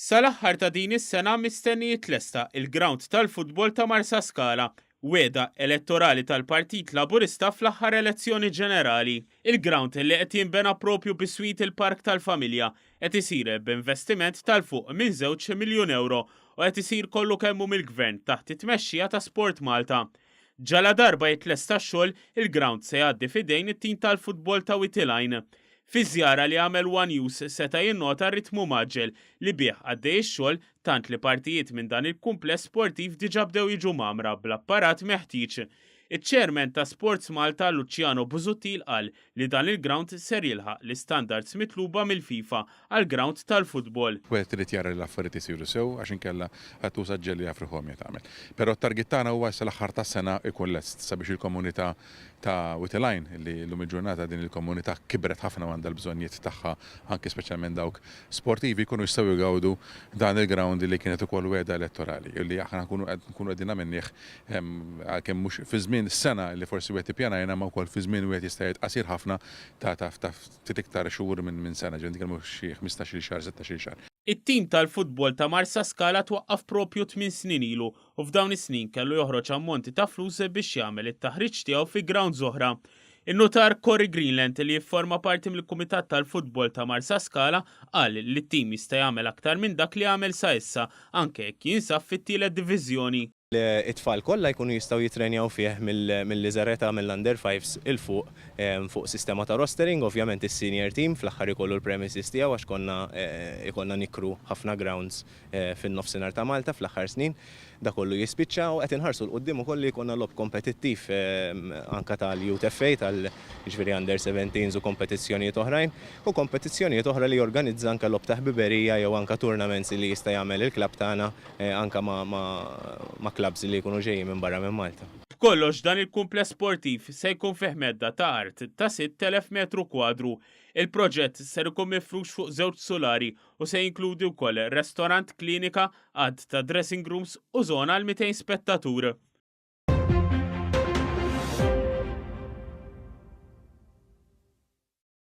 Sal-aħħar ta' din is-sena mistennijiet lesta il-ground tal-futbol ta' Marsa Scala, weda elettorali tal-Partit Laburista fl-aħħar elezzjoni ġenerali. Il-ground li qed jinbena propju biswit il-Park tal-Familja qed isir b'investiment tal-fuq minn 2 miljun euro u qed isir kollu kemmu mill-Gvern taħt it-tmexxija ta' Sport Malta. Ġala darba jitlesta x-xogħol, il-ground se jgħaddi fidejn it-tim tal-futbol ta' Witilajn. Fi żjara li għamel One News seta' jinnota ritmu maġġel li bih għaddej ix-xogħol tant li partijiet minn dan il-kumpless sportiv diġà bdew jiġu mamra bl-apparat meħtieġ. Iċ-Chairman ta' Sports Malta Luciano Busuttil qal li dan il-ground ser jilħaq l-istandards mitluba mill-FIFA għal ground tal-futbol. Wieħed irid jara l-affarijiet isiru sew għax inkella ħadd tuża ġelli jafriħhom jagħmel. Però t-target tagħna huwa issa l-aħħar tas-sena ikun lest sabiex il-komunità ta' Witilajn li llum il-ġurnata din il-komunità kibret ħafna għandha l-bżonnijiet tagħha anke speċjalment dawk sportivi jkunu jistgħu jgawdu dan il-ground li kienet ukoll weda elettorali li aħna nkunu qegħdin minnih kemm mhux fi żmien sena li forsi wieħed ippjanajna ma wkoll fi żmien wieħed jista' qasir ħafna ta' ftit iktar xhur minn sena ġen dik xi 15-il xahar, 16-il xahar. It-tim tal-futbol ta' Marsa Scala twaqqaf propju 8 snin ilu u f'dawn is-snin kellu joħroġ ammonti ta' flus biex jagħmel it-taħriġ tiegħu fi grounds oħra. In-notar Corey Greenland li jifforma parti mill-Kumitat tal-Futbol ta' Marsa Scala qal li t-tim jista' jagħmel aktar minn dak li għamel sa issa anke jekk jinsab fit-tielet diviżjoni. It-tfal kollha jkunu jistgħu jitrenjaw fih mill-liżereta mill-under 5s il fuq sistema ta' rostering, ovvjament is-senior team fl-aħħar ikollu l-premises tiegħu għax konna nikru ħafna grounds fin-nofsinhar ta' Malta fl-aħħar snin. Da kollu jispiċċa u qed inħarsu l-qudiem ukoll li jkollna lob kompetittiv anke tal-Youth FA tal-ġifieri under 17s u kompetizzjonijiet oħrajn u kompetizzjonijiet oħra li jorganizza anke lob ta' ħbiberija jew anke tournaments li jista' jagħmel il-klabb tagħna anke ma' klabs li jkunu ġejjin minn barra minn Malta. Kollox dan il-kumpless sportiv se jkun fih medda ta' art ta' 6,000 metru kwadru. Il-proġett ser ikun mifrux fuq 2 solari u se jinkludi wkoll restorant, klinika, għadd ta' dressing rooms u żona għal 200 spettatur.